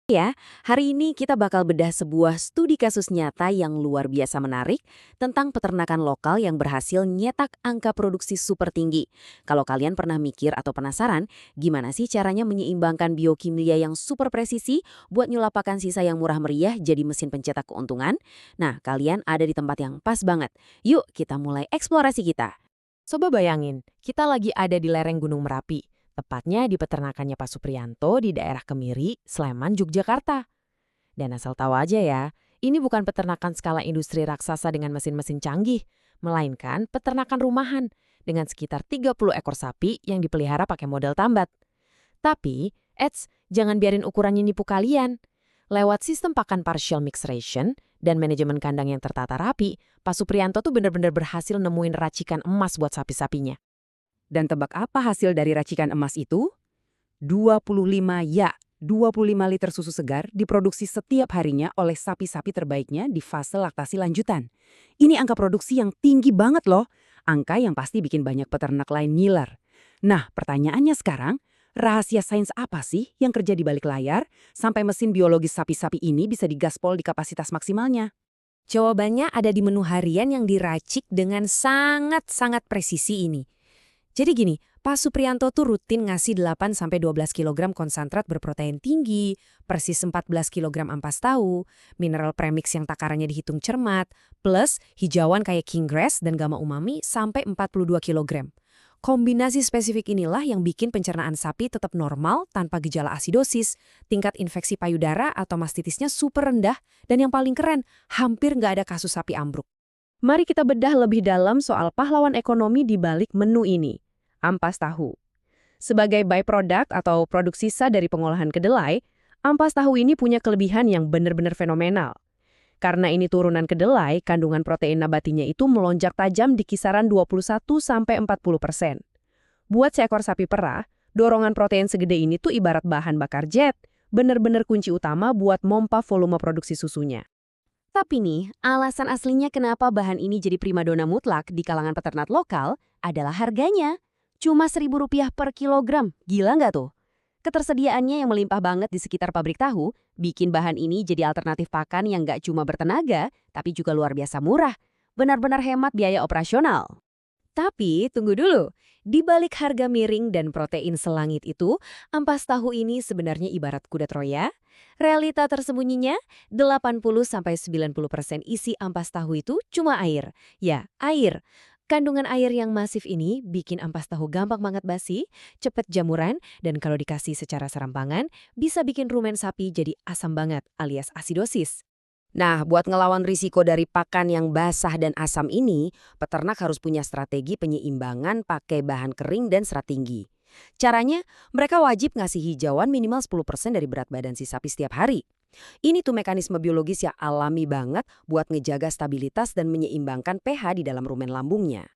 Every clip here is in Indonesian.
Ya, hari ini kita bakal bedah sebuah studi kasus nyata yang luar biasa menarik tentang peternakan lokal yang berhasil nyetak angka produksi super tinggi. Kalau kalian pernah mikir atau penasaran, gimana sih caranya menyeimbangkan biokimia yang super presisi buat nyulapakan sisa yang murah meriah jadi mesin pencetak keuntungan? Nah, kalian ada di tempat yang pas banget. Yuk, kita mulai eksplorasi kita. Coba bayangin, kita lagi ada di lereng Gunung Merapi, tepatnya di peternakannya Pak Supriyanto di daerah Kemiri, Sleman, Yogyakarta. Dan asal tahu aja ya, ini bukan peternakan skala industri raksasa dengan mesin-mesin canggih, melainkan peternakan rumahan dengan sekitar 30 ekor sapi yang dipelihara pakai model tambat. Tapi, jangan biarin ukurannya nipu kalian. Lewat sistem pakan partial mix ration dan manajemen kandang yang tertata rapi, Pak Supriyanto tuh bener-bener berhasil nemuin racikan emas buat sapi-sapinya. Dan tebak apa hasil dari racikan emas itu? 25 liter susu segar diproduksi setiap harinya oleh sapi-sapi terbaiknya di fase laktasi lanjutan. Ini angka produksi yang tinggi banget loh. Angka yang pasti bikin banyak peternak lain ngiler. Nah, pertanyaannya sekarang, rahasia sains apa sih yang kerja di balik layar sampai mesin biologis sapi-sapi ini bisa digaspol di kapasitas maksimalnya? Jawabannya ada di menu harian yang diracik dengan sangat-sangat presisi ini. Jadi gini, Pak Supriyanto tuh rutin ngasih 8-12 kg konsentrat berprotein tinggi, persis 14 kg ampas tahu, mineral premix yang takarannya dihitung cermat, plus hijauan kayak king grass dan gamma umami sampai 42 kg. Kombinasi spesifik inilah yang bikin pencernaan sapi tetap normal tanpa gejala asidosis, tingkat infeksi payudara atau mastitisnya super rendah, dan yang paling keren, hampir nggak ada kasus sapi ambruk. Mari kita bedah lebih dalam soal pahlawan ekonomi di balik menu ini. Ampas tahu. Sebagai byproduct atau produk sisa dari pengolahan kedelai, ampas tahu ini punya kelebihan yang benar-benar fenomenal. Karena ini turunan kedelai, kandungan protein nabatinya itu melonjak tajam di kisaran 21-40%. Buat seekor sapi perah, dorongan protein segede ini tuh ibarat bahan bakar jet, benar-benar kunci utama buat mompa volume produksi susunya. Tapi nih, alasan aslinya kenapa bahan ini jadi primadona mutlak di kalangan peternak lokal adalah harganya. Cuma Rp1.000 per kilogram, gila nggak tuh? Ketersediaannya yang melimpah banget di sekitar pabrik tahu, bikin bahan ini jadi alternatif pakan yang nggak cuma bertenaga, tapi juga luar biasa murah. Benar-benar hemat biaya operasional. Tapi tunggu dulu, di balik harga miring dan protein selangit itu, ampas tahu ini sebenarnya ibarat kuda Troya. Realita tersembunyinya, 80-90% isi ampas tahu itu cuma air. Ya, air. Kandungan air yang masif ini bikin ampas tahu gampang banget basi, cepet jamuran, dan kalau dikasih secara serampangan, bisa bikin rumen sapi jadi asam banget alias asidosis. Nah, buat ngelawan risiko dari pakan yang basah dan asam ini, peternak harus punya strategi penyeimbangan pakai bahan kering dan serat tinggi. Caranya, mereka wajib ngasih hijauan minimal 10% dari berat badan si sapi setiap hari. Ini tuh mekanisme biologis yang alami banget buat ngejaga stabilitas dan menyeimbangkan pH di dalam rumen lambungnya.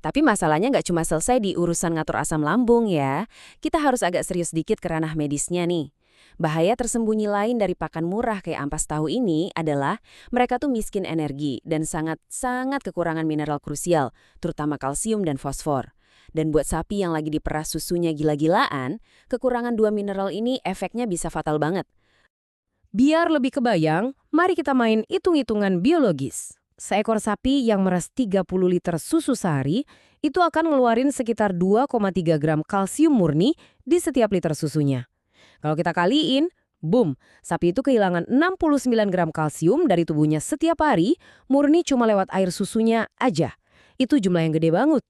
Tapi masalahnya nggak cuma selesai di urusan ngatur asam lambung ya. Kita harus agak serius dikit ke ranah medisnya nih. Bahaya tersembunyi lain dari pakan murah kayak ampas tahu ini adalah mereka tuh miskin energi dan sangat kekurangan mineral krusial, terutama kalsium dan fosfor. Dan buat sapi yang lagi diperah susunya gila-gilaan, kekurangan dua mineral ini efeknya bisa fatal banget. Biar lebih kebayang, mari kita main hitung-hitungan biologis. Seekor sapi yang meres 30 liter susu sehari, itu akan ngeluarin sekitar 2,3 gram kalsium murni di setiap liter susunya. Kalau kita kaliin, boom, sapi itu kehilangan 69 gram kalsium dari tubuhnya setiap hari, murni cuma lewat air susunya aja. Itu jumlah yang gede banget.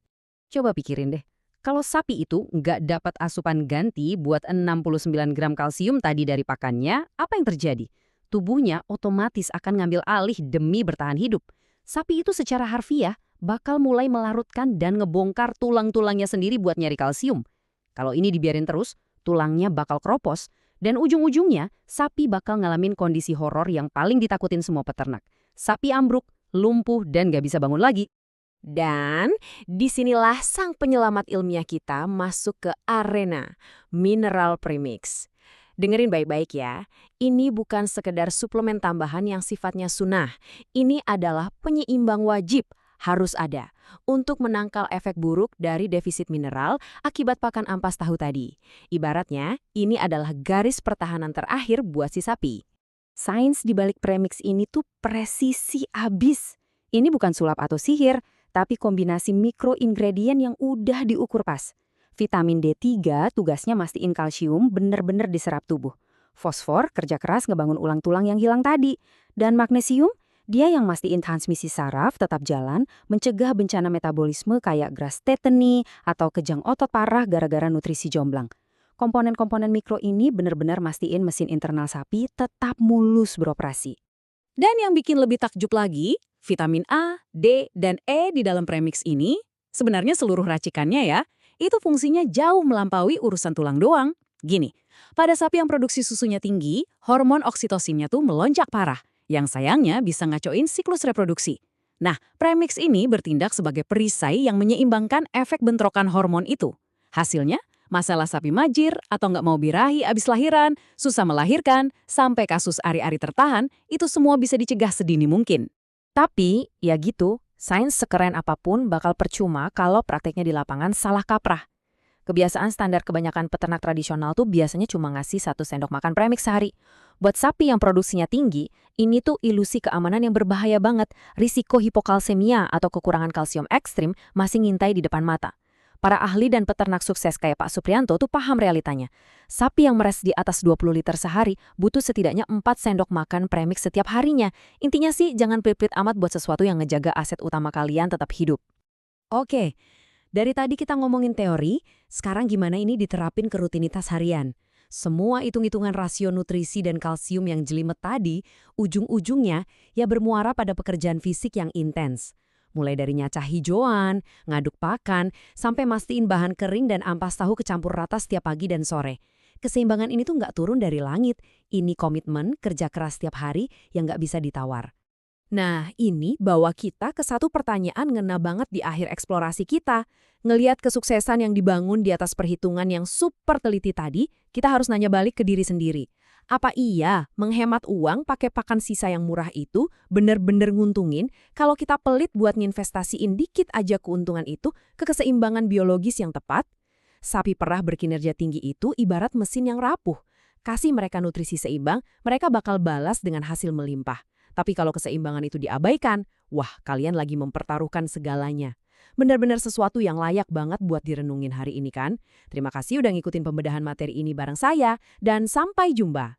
Coba pikirin deh. Kalau sapi itu nggak dapat asupan ganti buat 69 gram kalsium tadi dari pakannya, apa yang terjadi? Tubuhnya otomatis akan ngambil alih demi bertahan hidup. Sapi itu secara harfiah bakal mulai melarutkan dan ngebongkar tulang-tulangnya sendiri buat nyari kalsium. Kalau ini dibiarin terus, tulangnya bakal keropos, dan ujung-ujungnya sapi bakal ngalamin kondisi horor yang paling ditakutin semua peternak. Sapi ambruk, lumpuh, dan nggak bisa bangun lagi. Dan disinilah sang penyelamat ilmiah kita masuk ke arena mineral premix. Dengerin baik-baik ya, ini bukan sekedar suplemen tambahan yang sifatnya sunnah. Ini adalah penyeimbang wajib, harus ada. untuk menangkal efek buruk dari defisit mineral akibat pakan ampas tahu tadi. Ibaratnya, ini adalah garis pertahanan terakhir buat si sapi. Sains di balik premix ini tuh presisi abis. Ini bukan sulap atau sihir, tapi kombinasi mikroingredient yang udah diukur pas. Vitamin D3 tugasnya mastiin kalsium bener-bener diserap tubuh. Fosfor kerja keras ngebangun ulang tulang yang hilang tadi. Dan magnesium, dia yang mastiin transmisi saraf tetap jalan, mencegah bencana metabolisme kayak grass tetany atau kejang otot parah gara-gara nutrisi jomblang. Komponen-komponen mikro ini benar-benar mastiin mesin internal sapi tetap mulus beroperasi. Dan yang bikin lebih takjub lagi, vitamin A, D, dan E di dalam premix ini, sebenarnya seluruh racikannya ya, itu fungsinya jauh melampaui urusan tulang doang. Gini, pada sapi yang produksi susunya tinggi, hormon oksitosinnya tuh melonjak parah, yang sayangnya bisa ngacoin siklus reproduksi. Nah, premix ini bertindak sebagai perisai yang menyeimbangkan efek bentrokan hormon itu. Hasilnya, masalah sapi majir atau nggak mau birahi abis lahiran, susah melahirkan, sampai kasus ari-ari tertahan, itu semua bisa dicegah sedini mungkin. Tapi, ya gitu, sains sekeren apapun bakal percuma kalau prakteknya di lapangan salah kaprah. Kebiasaan standar kebanyakan peternak tradisional tuh biasanya cuma ngasih 1 sendok makan premix sehari. Buat sapi yang produksinya tinggi, ini tuh ilusi keamanan yang berbahaya banget. Risiko hipokalsemia atau kekurangan kalsium ekstrim masih ngintai di depan mata. Para ahli dan peternak sukses kayak Pak Suprianto tuh paham realitanya. Sapi yang meres di atas 20 liter sehari butuh setidaknya 4 sendok makan premix setiap harinya. Intinya sih jangan pelit-pelit amat buat sesuatu yang ngejaga aset utama kalian tetap hidup. Oke, dari tadi kita ngomongin teori, sekarang gimana ini diterapin ke rutinitas harian? Semua hitung-hitungan rasio nutrisi dan kalsium yang jelimet tadi, ujung-ujungnya ya bermuara pada pekerjaan fisik yang intens. Mulai dari nyacah hijauan, ngaduk pakan, sampai mastiin bahan kering dan ampas tahu kecampur rata setiap pagi dan sore. Keseimbangan ini tuh nggak turun dari langit. Ini komitmen kerja keras setiap hari yang nggak bisa ditawar. Nah, ini bawa kita ke satu pertanyaan ngena banget di akhir eksplorasi kita. Ngeliat kesuksesan yang dibangun di atas perhitungan yang super teliti tadi, kita harus nanya balik ke diri sendiri. Apa iya menghemat uang pakai pakan sisa yang murah itu bener-bener nguntungin kalau kita pelit buat nginvestasiin dikit aja keuntungan itu ke keseimbangan biologis yang tepat? Sapi perah berkinerja tinggi itu ibarat mesin yang rapuh. Kasih mereka nutrisi seimbang, mereka bakal balas dengan hasil melimpah. Tapi kalau keseimbangan itu diabaikan, wah kalian lagi mempertaruhkan segalanya. Benar-benar sesuatu yang layak banget buat direnungin hari ini kan? Terima kasih udah ngikutin pembedahan materi ini bareng saya, dan sampai jumpa.